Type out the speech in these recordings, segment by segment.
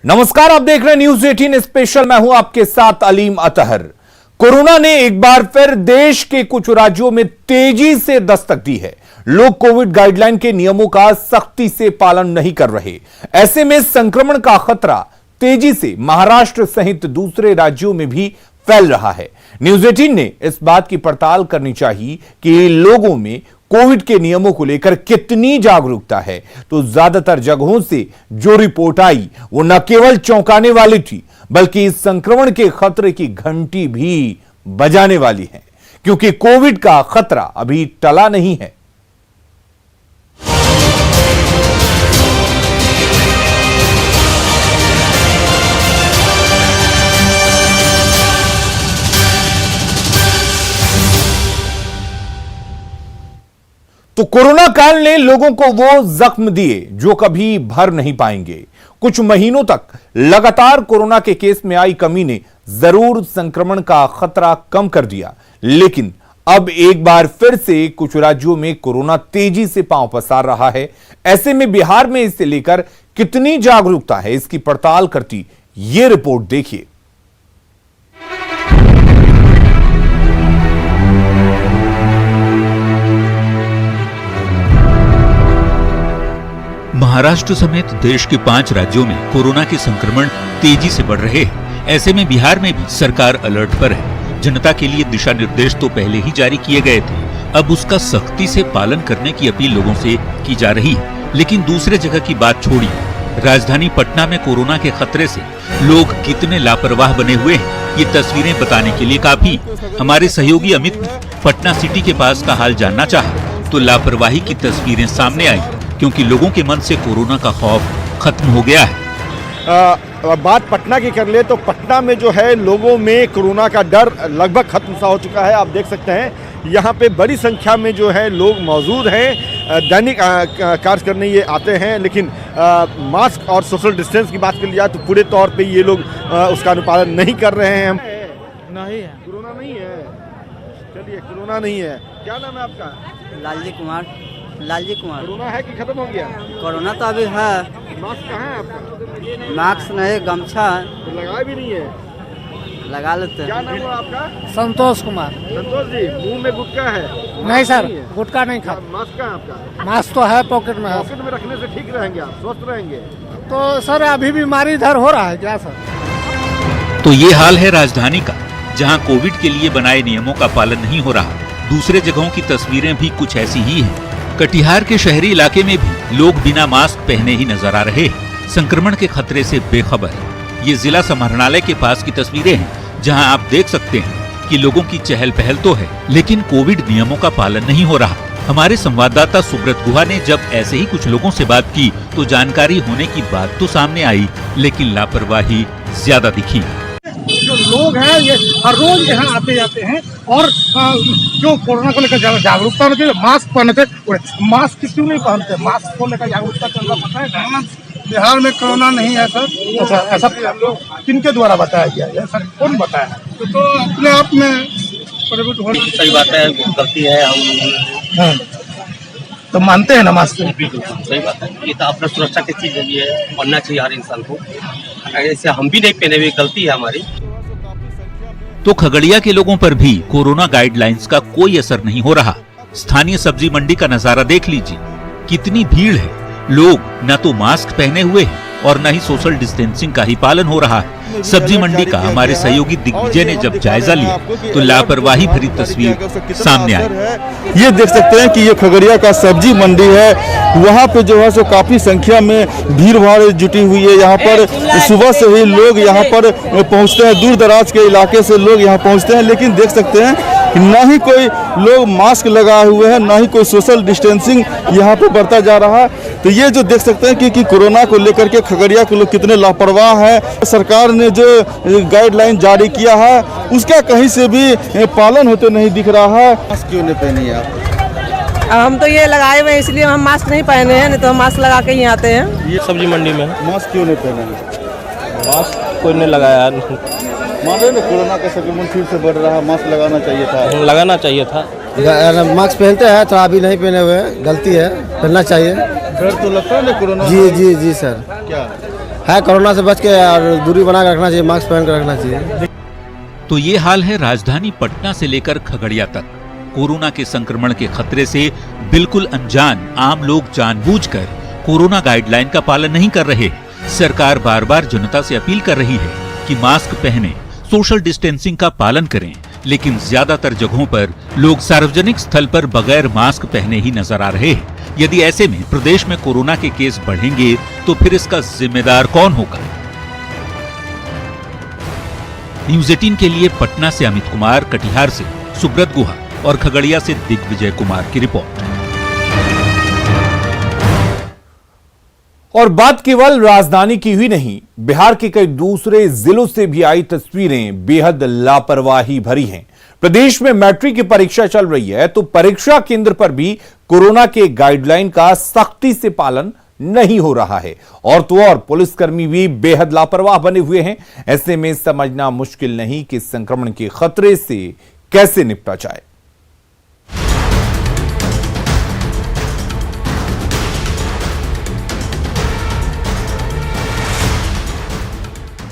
नमस्कार, आप देख रहे हैं न्यूज 18 स्पेशल। मैं हूं आपके साथ अलीम अतहर। कोरोना ने एक बार फिर देश के कुछ राज्यों में तेजी से दस्तक दी है। लोग कोविड गाइडलाइन के नियमों का सख्ती से पालन नहीं कर रहे। ऐसे में संक्रमण का खतरा तेजी से महाराष्ट्र सहित दूसरे राज्यों में भी फैल रहा है। न्यूज 18 ने इस बात की पड़ताल करनी चाहिए कि लोगों में कोविड के नियमों को लेकर कितनी जागरूकता है। तो ज्यादातर जगहों से जो रिपोर्ट आई वो न केवल चौंकाने वाली थी, बल्कि इस संक्रमण के खतरे की घंटी भी बजाने वाली है, क्योंकि कोविड का खतरा अभी टला नहीं है। तो कोरोना काल ने लोगों को वो जख्म दिए जो कभी भर नहीं पाएंगे। कुछ महीनों तक लगातार कोरोना के केस में आई कमी ने जरूर संक्रमण का खतरा कम कर दिया, लेकिन अब एक बार फिर से कुछ राज्यों में कोरोना तेजी से पांव पसार रहा है। ऐसे में बिहार में इसे लेकर कितनी जागरूकता है, इसकी पड़ताल करती ये रिपोर्ट देखिए। महाराष्ट्र समेत देश के 5 राज्यों में कोरोना के संक्रमण तेजी से बढ़ रहे हैं। ऐसे में बिहार में भी सरकार अलर्ट पर है। जनता के लिए दिशा निर्देश तो पहले ही जारी किए गए थे, अब उसका सख्ती से पालन करने की अपील लोगों से की जा रही है। लेकिन दूसरे जगह की बात छोड़िए, राजधानी पटना में कोरोना के खतरे से लोग कितने लापरवाह बने हुए हैं, ये तस्वीरें बताने के लिए काफी। हमारे सहयोगी अमित ने पटना सिटी के पास का हाल जानना चाहा तो लापरवाही की तस्वीरें सामने आई, क्योंकि लोगों के मन से कोरोना का खौफ खत्म हो गया है। बात पटना की कर ले तो पटना में जो है लोगों में कोरोना का डर लगभग खत्म सा हो चुका है। आप देख सकते हैं यहाँ पे बड़ी संख्या में जो है लोग मौजूद हैं, दैनिक कार्य करने ये आते हैं, लेकिन मास्क और सोशल डिस्टेंस की बात कर लिया तो पूरे तौर पे ये लोग उसका अनुपालन नहीं कर रहे हैं। नहीं है, कोरोना नहीं है। चलिए, कोरोना नहीं है। क्या नाम है आपका? लालजी कुमार। लालजी कुमार। कोरोना है कि खत्म हो गया? कोरोना तो अभी है। मास्क कहाँ है आपका? मास्क नहीं, गमछा तो लगाया भी नहीं है। लगा लेते क्या हैं। नाम है आपका? संतोष कुमार। संतोष जी, मुंह में गुटखा है? नहीं सर, है। गुटखा नहीं खा। मास्क कहाँ है आपका? मास्क तो है, पॉकेट में है। पॉकेट में रखने से ठीक रहेंगे, आप स्वस्थ रहेंगे। तो सर अभी बीमारी इधर हो रहा है क्या सर? तो ये हाल है राजधानी का, जहां कोविड के लिए बनाए नियमों का पालन नहीं हो रहा। दूसरे जगहों की तस्वीरें भी कुछ ऐसी ही हैं। कटिहार के शहरी इलाके में भी लोग बिना मास्क पहने ही नजर आ रहे हैं, संक्रमण के खतरे से बेखबर। ये जिला समाहरणालय के पास की तस्वीरें हैं, जहां आप देख सकते हैं कि लोगों की चहल पहल तो है, लेकिन कोविड नियमों का पालन नहीं हो रहा। हमारे संवाददाता सुब्रत गुहा ने जब ऐसे ही कुछ लोगों से बात की तो जानकारी होने की बात तो सामने आई, लेकिन लापरवाही ज्यादा दिखी। जो लोग हैं ये हर रोज यहाँ आते जाते हैं और जो कोरोना को लेकर जागरूकता होनी चाहिए। मास्क पहनते, मास्क क्यों नहीं पहनते? मास्क को लेकर जागरूकता चल रहा, पता है? बिहार में कोरोना नहीं है सर। अच्छा, ऐसा किनके द्वारा बताया गया है सर? कौन बताया? तो अपने आप में सही बात है, गलती है हम। तो मानते हैं ना मास्क? सही बात है, ये तो अपना सुरक्षा की चीज है, ये पढ़ना चाहिए हर इंसान को। ऐसे हम भी नहीं पहने हुए, गलती है हमारी। तो खगड़िया के लोगों पर भी कोरोना गाइडलाइंस का कोई असर नहीं हो रहा। स्थानीय सब्जी मंडी का नजारा देख लीजिए, कितनी भीड़ है। लोग न तो मास्क पहने हुए हैं और न ही सोशल डिस्टेंसिंग का ही पालन हो रहा है। सब्जी मंडी का हमारे सहयोगी दिग्विजय ने जब जायजा लिया तो लापरवाही भरी तस्वीर सामने आई। ये देख सकते हैं कि ये खगड़िया का सब्जी मंडी है। वहाँ पे जो है सो काफी संख्या में भीड़ भाड़ जुटी हुई है। यहाँ पर सुबह से ही लोग यहाँ पर पहुँचते हैं, दूर दराज के इलाके से लोग यहाँ पहुँचते हैं, लेकिन देख सकते हैं ना ही कोई लोग मास्क लगाए हुए हैं, ना ही कोई सोशल डिस्टेंसिंग यहाँ पे बरता जा रहा है। तो ये जो देख सकते हैं कि कोरोना को लेकर के खगड़िया के लोग कितने लापरवाह हैं। सरकार ने जो गाइडलाइन जारी किया है उसका कहीं से भी पालन होते नहीं दिख रहा है। मास्क क्यों नहीं पहनी है आप? हम तो ये लगाए हुए इसलिए हम मास्क नहीं पहने हैं, नहीं तो हम मास्क लगा के ही आते हैं। ये सब्जी मंडी में मास्क क्यों नहीं पहने? मास्क कोई नहीं लगाया। मान रहे ना कोरोना का संक्रमण फिर से बढ़ रहा है, मास्क लगाना चाहिए था। लगाना चाहिए था। मास्क पहनते हैं, थोड़ा अभी नहीं पहने हुए हैं, गलती है, पहनना चाहिए। डर तो लगता है ना कोरोना? जी सर, क्या है कोरोना से बच के और दूरी बना कर रखना चाहिए, मास्क पहन कर रखना चाहिए। तो ये हाल है राजधानी पटना से लेकर खगड़िया तक। कोरोना के संक्रमण के खतरे से बिल्कुल अनजान आम लोग जानबूझकर कोरोना गाइडलाइन का पालन नहीं कर रहे। सरकार बार बार जनता से अपील कर रही है कि मास्क पहने, सोशल डिस्टेंसिंग का पालन करें, लेकिन ज्यादातर जगहों पर लोग सार्वजनिक स्थल पर बगैर मास्क पहने ही नजर आ रहे हैं। यदि ऐसे में प्रदेश में कोरोना के केस बढ़ेंगे तो फिर इसका जिम्मेदार कौन होगा? न्यूज़ 18 के लिए पटना से अमित कुमार, कटिहार से सुब्रत गुहा और खगड़िया से दिग्विजय कुमार की रिपोर्ट। और बात केवल राजधानी की ही नहीं, बिहार के कई दूसरे जिलों से भी आई तस्वीरें बेहद लापरवाही भरी हैं। प्रदेश में मैट्रिक की परीक्षा चल रही है तो परीक्षा केंद्र पर भी कोरोना के गाइडलाइन का सख्ती से पालन नहीं हो रहा है। और तो और पुलिसकर्मी भी बेहद लापरवाह बने हुए हैं। ऐसे में समझना मुश्किल नहीं कि संक्रमण के खतरे से कैसे निपटा जाए।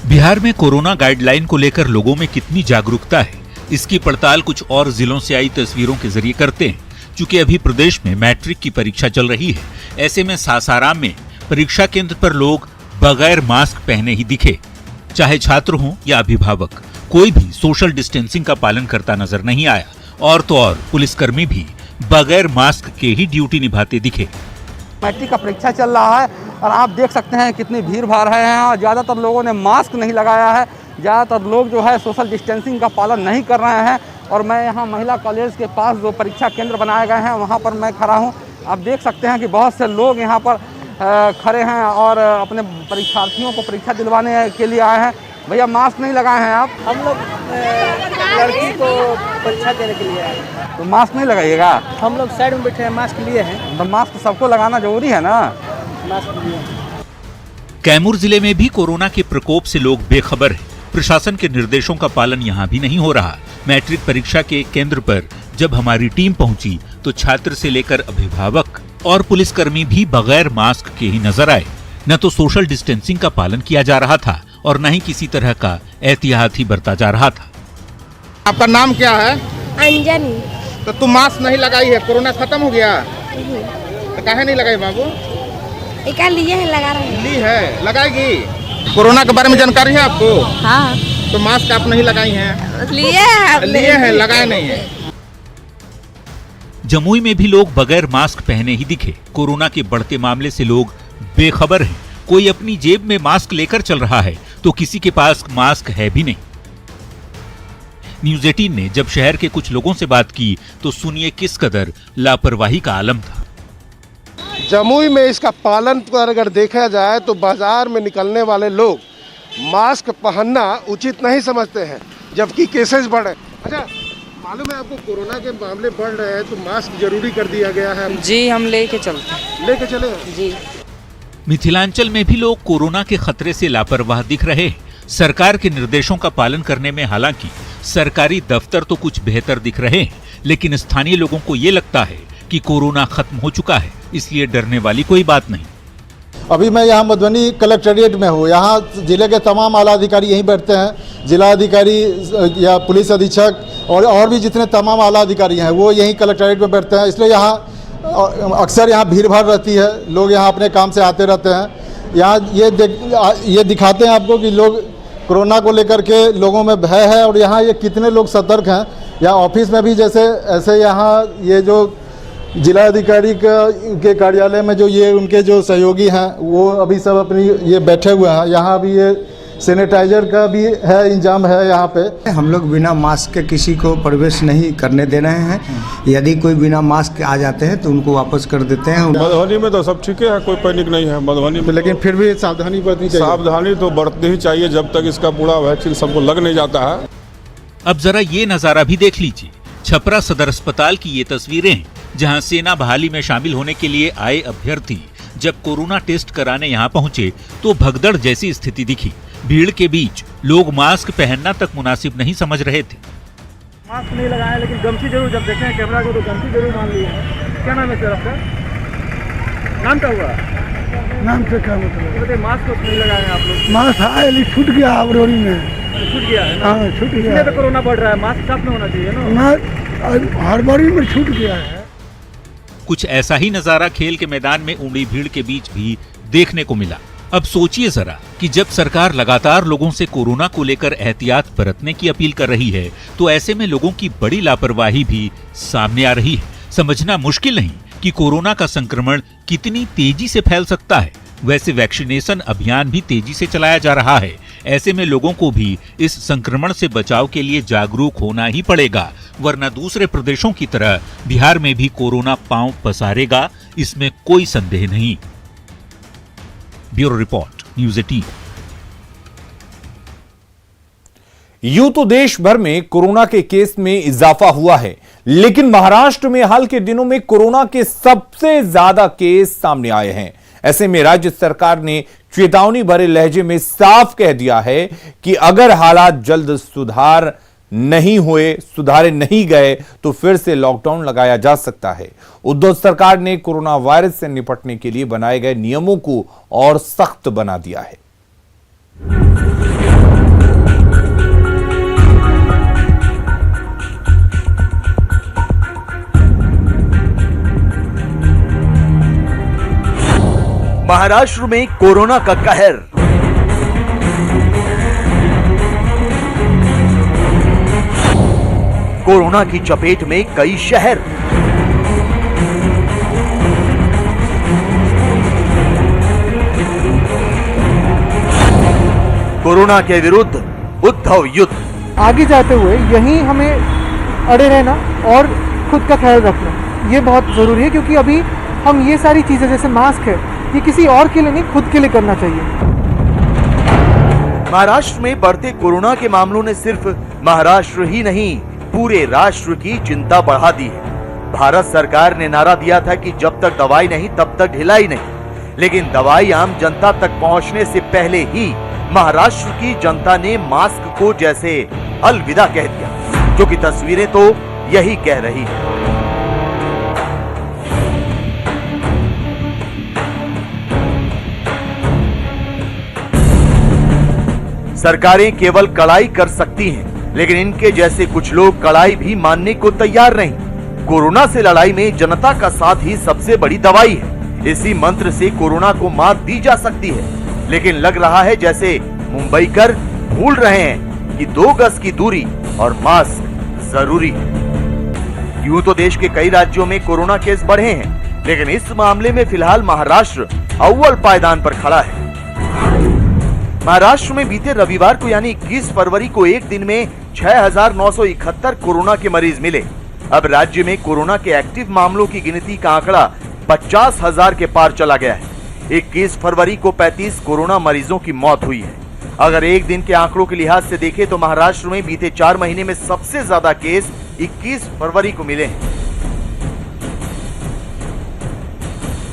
बिहार में कोरोना गाइडलाइन को लेकर लोगों में कितनी जागरूकता है, इसकी पड़ताल कुछ और जिलों से आई तस्वीरों के जरिए करते हैं। चूंकि अभी प्रदेश में मैट्रिक की परीक्षा चल रही है, ऐसे में सासाराम में परीक्षा केंद्र पर लोग बगैर मास्क पहने ही दिखे। चाहे छात्र हों या अभिभावक, कोई भी सोशल डिस्टेंसिंग का पालन करता नजर नहीं आया। और तो और पुलिसकर्मी भी बगैर मास्क के ही ड्यूटी निभाते दिखे। मैट्रिक का परीक्षा चल रहा है और आप देख सकते हैं कितनी भीड़ भाड़ है यहाँ। ज़्यादातर लोगों ने मास्क नहीं लगाया है, ज़्यादातर लोग जो है सोशल डिस्टेंसिंग का पालन नहीं कर रहे हैं। और मैं यहाँ महिला कॉलेज के पास जो परीक्षा केंद्र बनाए गए हैं वहाँ पर मैं खड़ा हूँ। आप देख सकते हैं कि बहुत से लोग यहाँ पर खड़े हैं और अपने परीक्षार्थियों को परीक्षा दिलवाने के लिए आए हैं। भैया मास्क नहीं लगाए हैं आप? हम लोग लड़की को परीक्षा देने के लिए आए। तो मास्क नहीं लगाइएगा? हम लोग साइड में बैठे हैं, मास्क लिए हैं। तो मास्क सबको लगाना जरूरी है ना? मास्क लिए। कैमूर जिले में भी कोरोना के प्रकोप से लोग बेखबर हैं। प्रशासन के निर्देशों का पालन यहाँ भी नहीं हो रहा। मैट्रिक परीक्षा के केंद्र पर जब हमारी टीम पहुंची तो छात्र से लेकर अभिभावक और पुलिसकर्मी भी बगैर मास्क के ही नजर आए। न तो सोशल डिस्टेंसिंग का पालन किया जा रहा था और न ही किसी तरह का एहतियात ही बरता जा रहा था। आपका नाम क्या है? अंजनी। तो तुम मास्क नहीं लगाई है, कोरोना खत्म हो गया? तो काहे नहीं लगाई बाबू? एक लिए है, लगा रहे हैं। ली है, लगाएगी। कोरोना के बारे में जानकारी है आपको? हाँ। तो मास्क आप नहीं लगाई हैं? लिए हैं, लगाए नहीं है। जमुई में भी लोग बगैर मास्क पहने ही दिखे। कोरोना के बढ़ते मामले से लोग बेखबर हैं। कोई अपनी जेब में मास्क लेकर चल रहा है तो किसी के पास मास्क है भी नहीं। न्यूज़ 18 ने जब शहर के कुछ लोगों से बात की तो सुनिए किस कदर लापरवाही का आलम था। जमुई में इसका पालन अगर देखा जाए तो बाजार में निकलने वाले लोग मास्क पहनना उचित नहीं समझते हैं, जबकि केसेस बढ़े। अच्छा, मालूम है आपको कोरोना के मामले बढ़ रहे हैं तो मास्क जरूरी कर दिया गया है? जी, हम लेके चले जी। मिथिलांचल में भी लोग कोरोना के खतरे से लापरवाह दिख रहे हैं। सरकार के निर्देशों का पालन करने में हालांकि सरकारी दफ्तर तो कुछ बेहतर दिख रहे हैं, लेकिन स्थानीय लोगों को ये लगता है कि कोरोना खत्म हो चुका है, इसलिए डरने वाली कोई बात नहीं। अभी मैं यहाँ मधुबनी कलेक्ट्रेट में हूँ। यहाँ जिले के तमाम आला अधिकारी यहीं बैठते हैं। जिला अधिकारी या पुलिस अधीक्षक और भी जितने तमाम आला अधिकारी हैं वो यहीं कलेक्ट्रेट में बैठते हैं। इसलिए यहाँ अक्सर यहाँ भीड़ भाड़ रहती है, लोग यहाँ अपने काम से आते रहते हैं। यहाँ ये दिखाते हैं आपको कि लोग कोरोना को लेकर के लोगों में भय है और यहाँ ये कितने लोग सतर्क हैं। यहाँ ऑफिस में भी जैसे ऐसे यहाँ ये जो जिला अधिकारी के कार्यालय में जो ये उनके जो सहयोगी हैं वो अभी सब अपनी ये बैठे हुए हैं। यहाँ भी ये सैनिटाइजर का भी है, इंतजाम है यहाँ पे। हम लोग बिना मास्क के किसी को प्रवेश नहीं करने दे रहे हैं। यदि कोई बिना मास्क के आ जाते हैं तो उनको वापस कर देते हैं। मधुबनी में तो सब ठीक है, कोई पैनिक नहीं है मधुबनी में, लेकिन फिर भी सावधानी बरतनी चाहिए। सावधानी तो बरतनी ही चाहिए जब तक इसका पूरा वैक्सीन सबको लग नहीं जाता है। अब जरा ये नजारा भी देख लीजिए। छपरा सदर अस्पताल की ये तस्वीरें हैं, जहां सेना बहाली में शामिल होने के लिए आए अभ्यर्थी जब कोरोना टेस्ट कराने यहां पहुंचे तो भगदड़ जैसी स्थिति दिखी। भीड़ के बीच लोग मास्क पहनना तक मुनासिब नहीं समझ रहे थे। मास्क नहीं लगाया लेकिन गमछी जरूर, जब देखे कैमरा को तो गमछी जरूर मान ली है। क्या नाम है सर आपका? नाम क्या हुआ? नाम से क्या मतलब? मास्क नहीं लगाए हैं आप लोग? मास्क आया छूट गया अबरोरी में, छूट गया है। हाँ छूट गया, तो कोरोना बढ़ रहा है, मास्क साफ में होना चाहिए ना, हड़बड़ी में छूट गया है। कुछ ऐसा ही नजारा खेल के मैदान में उमड़ी भीड़ के बीच भी देखने को मिला। अब सोचिए जरा कि जब सरकार लगातार लोगों से कोरोना को लेकर एहतियात बरतने की अपील कर रही है, तो ऐसे में लोगों की बड़ी लापरवाही भी सामने आ रही है। समझना मुश्किल नहीं कि कोरोना का संक्रमण कितनी तेजी से फैल सकता है। वैसे वैक्सीनेशन अभियान भी तेजी से चलाया जा रहा है। ऐसे में लोगों को भी इस संक्रमण से बचाव के लिए जागरूक होना ही पड़ेगा, वरना दूसरे प्रदेशों की तरह बिहार में भी कोरोना पांव पसारेगा, इसमें कोई संदेह नहीं। Bureau report, news 18। यूं तो देश भर में कोरोना के केस में इजाफा हुआ है, लेकिन महाराष्ट्र में हाल के दिनों में कोरोना के सबसे ज्यादा केस सामने आए हैं। ऐसे में राज्य सरकार ने चेतावनी भरे लहजे में साफ कह दिया है कि अगर हालात जल्द सुधारे नहीं गए तो फिर से लॉकडाउन लगाया जा सकता है। उद्धव सरकार ने कोरोना वायरस से निपटने के लिए बनाए गए नियमों को और सख्त बना दिया है। महाराष्ट्र में कोरोना का कहर। कोरोना की चपेट में कई शहर। कोरोना के विरुद्ध उद्धव युद्ध। आगे जाते हुए यहीं हमें अड़े रहना और खुद का ख्याल रखना ये बहुत जरूरी है, क्योंकि अभी हम ये सारी चीजें जैसे मास्क है ये किसी और के लिए नहीं, खुद के लिए करना चाहिए। महाराष्ट्र में बढ़ते कोरोना के मामलों ने सिर्फ महाराष्ट्र ही नहीं पूरे राष्ट्र की चिंता बढ़ा दी है। भारत सरकार ने नारा दिया था कि जब तक दवाई नहीं तब तक ढिलाई नहीं, लेकिन दवाई आम जनता तक पहुंचने से पहले ही महाराष्ट्र की जनता ने मास्क को जैसे अलविदा कह दिया, जो कि तस्वीरें तो यही कह रही है। सरकारें केवल कड़ाई कर सकती हैं, लेकिन इनके जैसे कुछ लोग कड़ाई भी मानने को तैयार नहीं। कोरोना से लड़ाई में जनता का साथ ही सबसे बड़ी दवाई है। इसी मंत्र से कोरोना को मात दी जा सकती है, लेकिन लग रहा है जैसे मुंबईकर भूल रहे हैं कि 2 गज की दूरी और मास्क जरूरी है। यूं तो देश के कई राज्यों में कोरोना केस बढ़े हैं, लेकिन इस मामले में फिलहाल महाराष्ट्र अव्वल पायदान पर खड़ा है। महाराष्ट्र में बीते रविवार को यानी 21 फरवरी को एक दिन में 6,971 कोरोना के मरीज मिले। अब राज्य में कोरोना के एक्टिव मामलों की गिनती का आंकड़ा 50,000 के पार चला गया है। 21 फरवरी को 35 कोरोना मरीजों की मौत हुई है। अगर एक दिन के आंकड़ों के लिहाज से देखें तो महाराष्ट्र में बीते 4 महीने में सबसे ज्यादा केस 21 फरवरी को मिले हैं।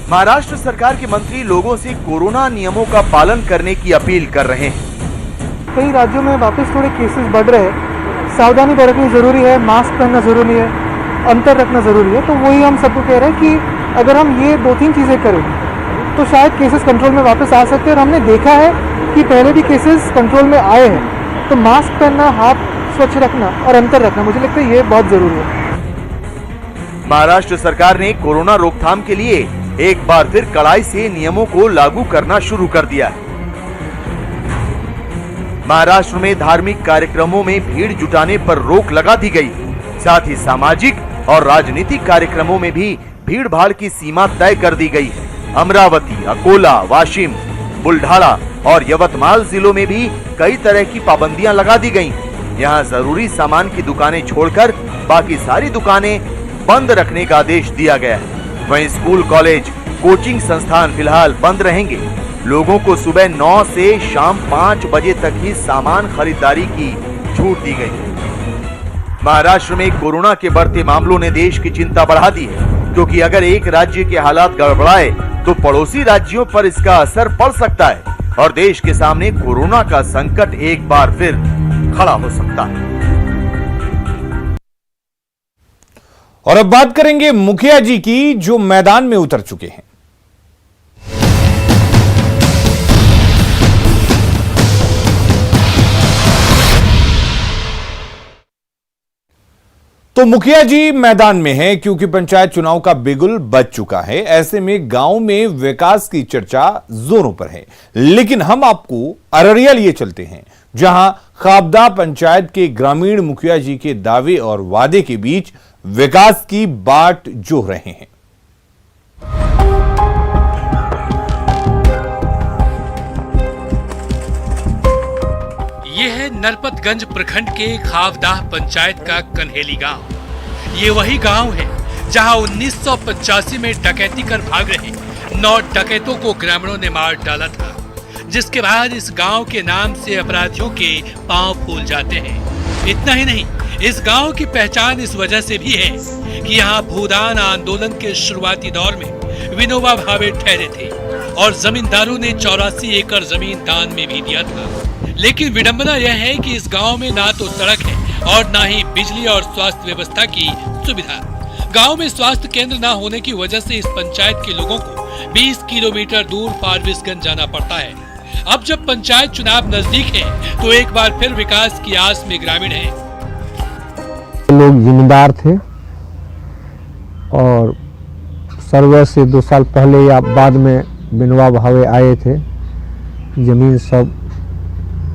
महाराष्ट्र सरकार के मंत्री लोगों से कोरोना नियमों का पालन करने की अपील कर रहे हैं। कई राज्यों में वापस थोड़े केसेस बढ़ रहे हैं, सावधानी बरतनी जरूरी है, मास्क पहनना जरूरी है, अंतर रखना जरूरी है। तो वही हम सबको कह रहे हैं कि अगर हम ये 2-3 चीजें करें तो शायद केसेस कंट्रोल में वापस आ सकते हैं। और हमने देखा है कि पहले भी केसेस कंट्रोल में आए हैं। तो मास्क पहनना, हाथ स्वच्छ रखना और अंतर रखना, मुझे लगता है ये बहुत जरूरी है। महाराष्ट्र सरकार ने कोरोना रोकथाम के लिए एक बार फिर कड़ाई से नियमों को लागू करना शुरू कर दिया है। महाराष्ट्र में धार्मिक कार्यक्रमों में भीड़ जुटाने पर रोक लगा दी गई। साथ ही सामाजिक और राजनीतिक कार्यक्रमों में भी भीड़ भाड़ की सीमा तय कर दी गई है। अमरावती, अकोला, वाशिम, बुल्ढाना और यवतमाल जिलों में भी कई तरह की पाबंदियां लगा दी गई। यहाँ जरूरी सामान की दुकानें छोड़कर बाकी सारी दुकानें बंद रखने का आदेश दिया गया है। वहीं स्कूल, कॉलेज, कोचिंग संस्थान फिलहाल बंद रहेंगे। लोगों को सुबह 9 से शाम 5 बजे तक ही सामान खरीदारी की छूट दी गई। महाराष्ट्र में कोरोना के बढ़ते मामलों ने देश की चिंता बढ़ा दी है, क्योंकि अगर एक राज्य के हालात गड़बड़ाए तो पड़ोसी राज्यों पर इसका असर पड़ सकता है और देश के सामने कोरोना का संकट एक बार फिर खड़ा हो सकता है। और अब बात करेंगे मुखिया जी की, जो मैदान में उतर चुके हैं। तो मुखिया जी मैदान में हैं क्योंकि पंचायत चुनाव का बिगुल बज चुका है। ऐसे में गांव में विकास की चर्चा जोरों पर है, लेकिन हम आपको अररिया लिए चलते हैं, जहां खाबदा पंचायत के ग्रामीण मुखिया जी के दावे और वादे के बीच विकास की बाट जोह रहे हैं। ये है नरपतगंज प्रखंड के खावदाह पंचायत का कन्हेली गांव। ये वही गांव है जहां 1985 में डकैती कर भाग रहे 9 डकैतों को ग्रामीणों ने मार डाला था, जिसके बाद इस गांव के नाम से अपराधियों के पांव फूल जाते हैं। इतना ही नहीं, इस गांव की पहचान इस वजह से भी है कि यहाँ भूदान आंदोलन के शुरुआती दौर में विनोबा भावे ठहरे थे और जमींदारों ने 84 एकड़ जमीन दान में भी दिया था। लेकिन विडंबना यह है कि इस गांव में ना तो सड़क है और ना ही बिजली और स्वास्थ्य व्यवस्था की सुविधा। गांव में स्वास्थ्य केंद्र ना होने की वजह से इस पंचायत के लोगों को 20 किलोमीटर दूर फारबिसगंज जाना पड़ता है। अब जब पंचायत चुनाव नजदीक है तो एक बार फिर विकास की आस में ग्रामीण हैं। लोग जिम्मेदार थे और सर्वे से 2 साल पहले या बाद में विनोबा भावे आए थे। जमीन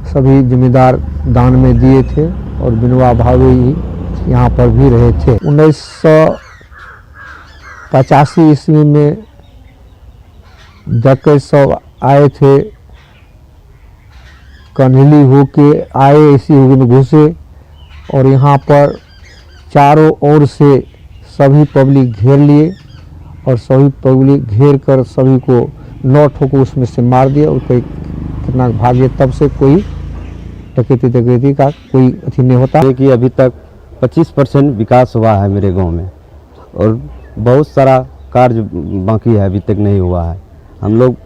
सभी जमींदार दान में दिए थे और विनोबा भावे ही यहाँ पर भी रहे थे। 1985 ईस्वी में डकैत सब आए थे, कन्हेली होके आए, इसी में घुसे और यहाँ पर चारों ओर से सभी पब्लिक घेर लिए और सभी पब्लिक घेर कर सभी को 9 ठोको उसमें से मार दिया और कोई कितना भागे। तब से कोई डकैती का कोई अथी नहीं होता है। कि अभी तक 25% विकास हुआ है मेरे गांव में और बहुत सारा कार्य बाकी है, अभी तक नहीं हुआ है। हम लोग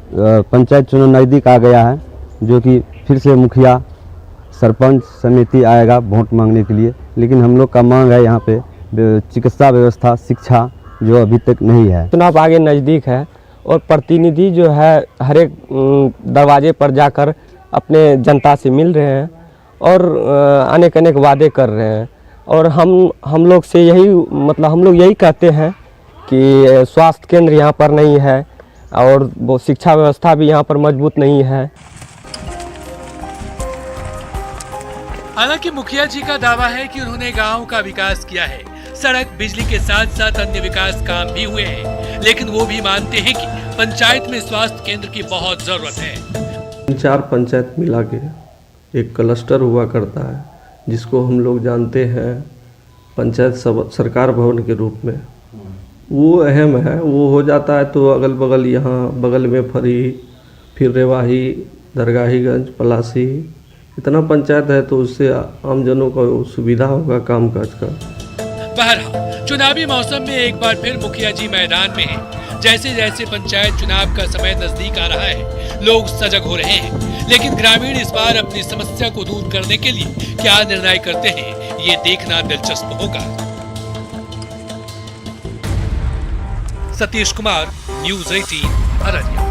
पंचायत चुनाव नज़दीक आ गया है, जो कि फिर से मुखिया सरपंच समिति आएगा वोट मांगने के लिए, लेकिन हम लोग का मांग है यहाँ पे चिकित्सा व्यवस्था, शिक्षा, जो अभी तक नहीं है। चुनाव आगे नज़दीक है और प्रतिनिधि जो है हर एक दरवाजे पर जाकर अपने जनता से मिल रहे हैं और अनेक वादे कर रहे हैं और हम लोग से यही मतलब हम लोग यही कहते हैं कि स्वास्थ्य केंद्र यहाँ पर नहीं है और वो शिक्षा व्यवस्था भी यहाँ पर मजबूत नहीं है। हालांकि मुखिया जी का दावा है कि उन्होंने गांव का विकास किया है, सड़क, बिजली के साथ साथ अन्य विकास काम भी हुए हैं, लेकिन वो भी मानते हैं कि पंचायत में स्वास्थ्य केंद्र की बहुत जरूरत है। 4 पंचायत मिला के एक क्लस्टर हुआ करता है, जिसको हम लोग जानते हैं पंचायत सरकार भवन के रूप में। वो अहम है, वो हो जाता है तो अगल बगल यहाँ बगल में फरी, फिर रेवाही, दरगाहीगंज, पलासी, इतना पंचायत है तो उससे आमजनों को सुविधा होगा कामकाज का। बहरहाल चुनावी मौसम में एक बार फिर मुखिया जी मैदान में हैं। जैसे जैसे पंचायत चुनाव का समय नजदीक आ रहा है, लोग सजग हो रहे हैं, लेकिन ग्रामीण इस बार अपनी समस्या को दूर करने के लिए क्या निर्णय करते हैं, ये देखना दिलचस्प होगा। सतीश कुमार, न्यूज़ 18, अररिया।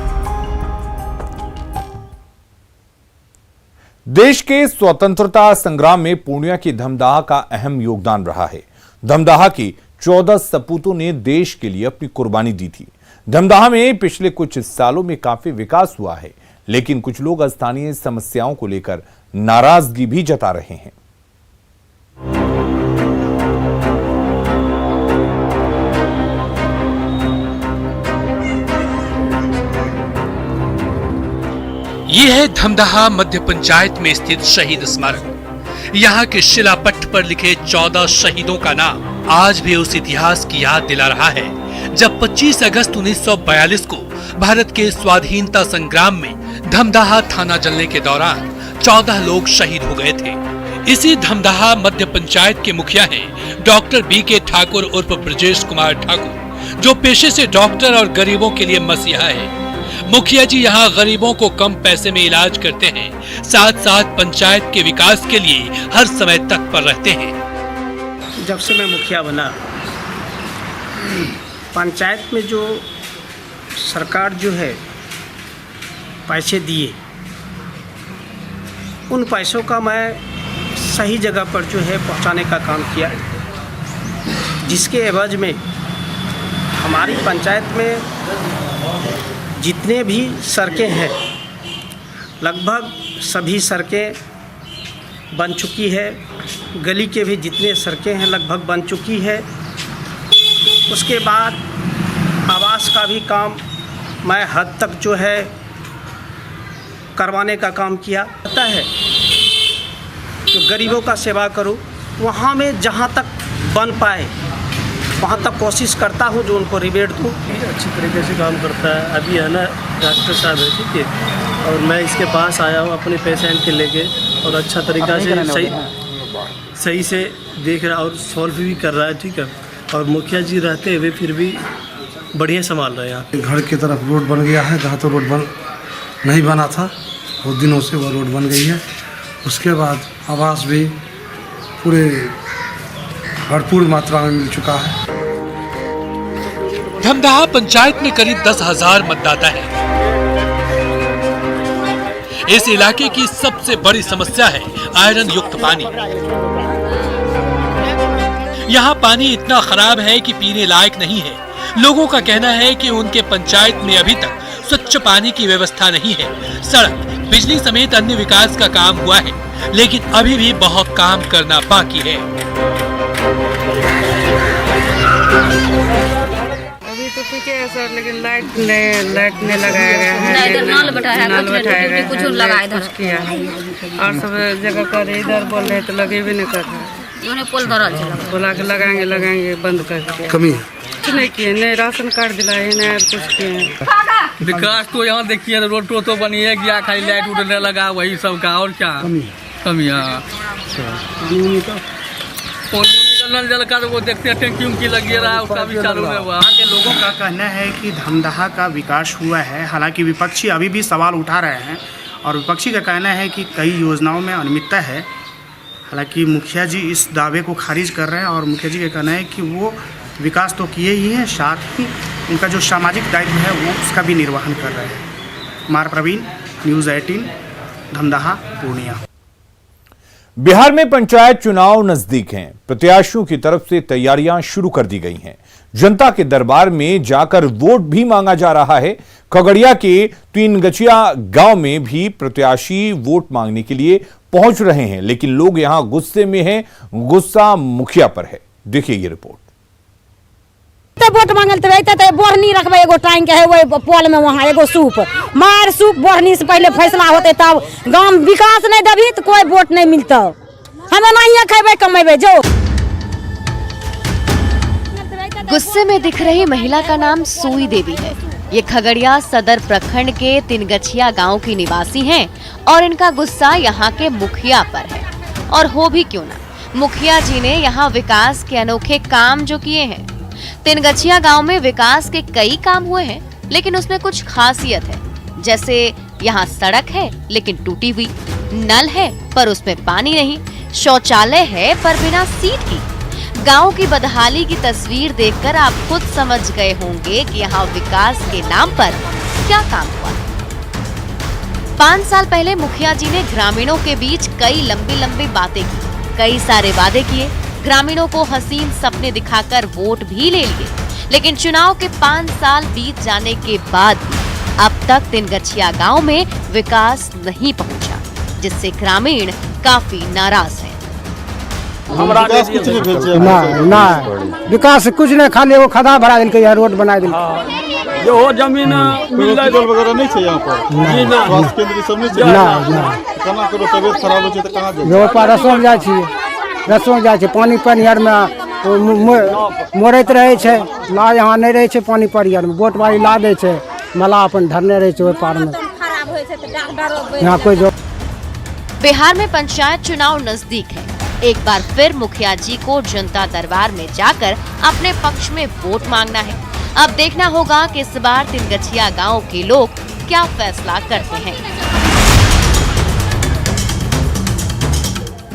देश के स्वतंत्रता संग्राम में पूर्णिया की धमदाहा का अहम योगदान रहा है। धमदाहा की 14 सपूतों ने देश के लिए अपनी कुर्बानी दी थी। धमदाहा में पिछले कुछ सालों में काफी विकास हुआ है, लेकिन कुछ लोग स्थानीय समस्याओं को लेकर नाराजगी भी जता रहे हैं। ये है धमदाहा मध्य पंचायत में स्थित शहीद स्मारक। यहाँ के शिलापट्ट पर लिखे 14 शहीदों का नाम आज भी उस इतिहास की याद दिला रहा है जब 25 अगस्त 1942 को भारत के स्वाधीनता संग्राम में धमदाहा थाना जलने के दौरान 14 लोग शहीद हो गए थे। इसी धमदाहा मध्य पंचायत के मुखिया हैं डॉक्टर BK ठाकुर उर्फ ब्रजेश कुमार ठाकुर, जो पेशे से डॉक्टर और गरीबों के लिए मसीहा है। मुखिया जी यहाँ गरीबों को कम पैसे में इलाज करते हैं, साथ साथ पंचायत के विकास के लिए हर समय तत्पर रहते हैं। जब से मैं मुखिया बना पंचायत में जो सरकार जो है पैसे दिए, उन पैसों का मैं सही जगह पर जो है पहुंचाने का काम किया, जिसके एवज में हमारी पंचायत में जितने भी सड़कें हैं लगभग सभी सड़कें बन चुकी है। गली के भी जितने सड़कें हैं लगभग बन चुकी है। उसके बाद आवास का भी काम मैं हद तक जो है करवाने का काम किया। पता है जो गरीबों का सेवा करूं, वहाँ में जहाँ तक बन पाए वहाँ तक कोशिश करता हूँ जो उनको रिबेट दूँ। अच्छी तरीके से काम करता है। अभी है ना डॉक्टर साहब है, ठीक है, और मैं इसके पास आया हूँ अपने पेशेंट के लेके, और अच्छा तरीका से सही से देख रहा और सॉल्व भी कर रहा है, ठीक है। और मुखिया जी रहते हुए फिर भी बढ़िया संभाल रहे हैं। यहाँ घर की तरफ रोड बन गया है, जहाँ तो रोड नहीं बना था बहुत दिनों से वो रोड बन गई है। उसके बाद आवास भी पूरे भरपूर मात्रा में मिल चुका है। धमदाहा पंचायत में करीब 10,000 मतदाता हैं। इस इलाके की सबसे बड़ी समस्या है आयरन युक्त पानी। यहाँ पानी इतना खराब है कि पीने लायक नहीं है। लोगों का कहना है कि उनके पंचायत में अभी तक स्वच्छ पानी की व्यवस्था नहीं है। सड़क, बिजली समेत अन्य विकास का काम हुआ है, लेकिन अभी भी बहुत काम करना बाकी है। अभी तो ठीक है सर, लेकिन लाइट नहीं लगाया गया है। नल बैठाया गया कुछ लगाया इधर किया है, और सब जगह कर इधर बोल रहे तो लगे भी नहीं कर रहे। पोल धरल बोला के लगाएंगे बंद करके कमी कुछ नहीं किए, नहीं राशन कार्ड दिलाए, नहीं कुछ किए। विकास तो यहाँ देखिए रोड तो बनी है, गया खाली लाइट उड़ने लगा वही सब का, और क्या कमी नल जल का वो देखते हैं टंकी उनकी लगी रहा है, उसका भी चालू है। वहाँ के लोगों का कहना है कि धमदाहा का विकास हुआ है। हालांकि विपक्षी अभी भी सवाल उठा रहे हैं, और विपक्षी का कहना है कि कई योजनाओं में अनियमितता है। हालांकि मुखिया जी इस दावे को खारिज कर रहे हैं, और मुखिया जी का कहना है कि वो विकास तो किए ही हैं, साथ ही उनका जो सामाजिक दायित्व है वो उसका भी निर्वहन कर रहे हैं। कुमार प्रवीण, न्यूज़ 18, धमदाहा, पूर्णिया। बिहार में पंचायत चुनाव नजदीक हैं। प्रत्याशियों की तरफ से तैयारियां शुरू कर दी गई हैं। जनता के दरबार में जाकर वोट भी मांगा जा रहा है। खगड़िया के तीनगछिया गांव में भी प्रत्याशी वोट मांगने के लिए पहुंच रहे हैं, लेकिन लोग यहां गुस्से में हैं। गुस्सा मुखिया पर है। देखिए ये रिपोर्ट। वोट मांगल तो बोरनी रखबे, एगो टाइम के है वो पोल में, वहाँ एगो सूप मार सूप बोरनी से पहले फैसला होते, तब गांव विकास नहीं देवी तो कोई वोट नहीं मिलता। हमें नहीं खेबे कमेबे जो। गुस्से में दिख रही महिला का नाम सुई देवी है। ये खगड़िया सदर प्रखंड के तीनगछिया गांव की निवासी हैं, और इनका गुस्सा यहाँ के मुखिया पर है। और हो भी क्यों ना, मुखिया जी ने यहाँ विकास के अनोखे काम जो किए हैं। तीनगछिया गांव में विकास के कई काम हुए हैं, लेकिन उसमें कुछ खासियत है। जैसे यहाँ सड़क है लेकिन टूटी हुई, नल है पर उसमें पानी नहीं, शौचालय है पर बिना सीट की। गांव की बदहाली की तस्वीर देखकर आप खुद समझ गए होंगे कि यहाँ विकास के नाम पर क्या काम हुआ। 5 साल पहले मुखिया जी ने ग्रामीणों के बीच कई लंबी बातें की, कई सारे वादे किए, ग्रामीणों को हसीन सपने दिखाकर वोट भी ले लिए। लेकिन चुनाव के 5 साल बीत जाने के बाद अब तक तीनगछिया गांव में विकास नहीं पहुंचा, जिससे ग्रामीण काफी नाराज हैं। विकास कुछ नहीं ना विकास कुछ नहीं, खाली वो खदा भरा दिल के रोड बना दिल जो हो जमीन वगैरह नहीं है यहाँ पर, स्वास्थ्य केंद्र सब नहीं है। केना करो, तबियत खराब हो तो कहाँ जाए? रसों जाए छै, पानी परिहर में मोरैत रहे छै, ला यहाँ नहीं रहे छै पानी परिहर में। वोट बारी ला दे छै, मला अपन धरने रहे छै ओहि पार में, यहाँ कोई जो। बिहार में पंचायत चुनाव नजदीक है। एक बार फिर मुखिया जी को जनता दरबार में जाकर अपने पक्ष में वोट मांगना है। अब देखना होगा कि इस बार तीनगछिया गांव के लोग क्या फैसला करते हैं।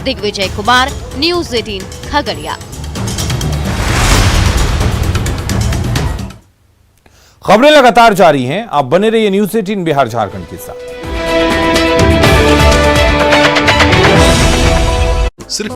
दिग्विजय कुमार, न्यूज़ 18, खगड़िया। खबरें लगातार जारी हैं, आप बने रहिए न्यूज़ 18 बिहार झारखंड के साथ।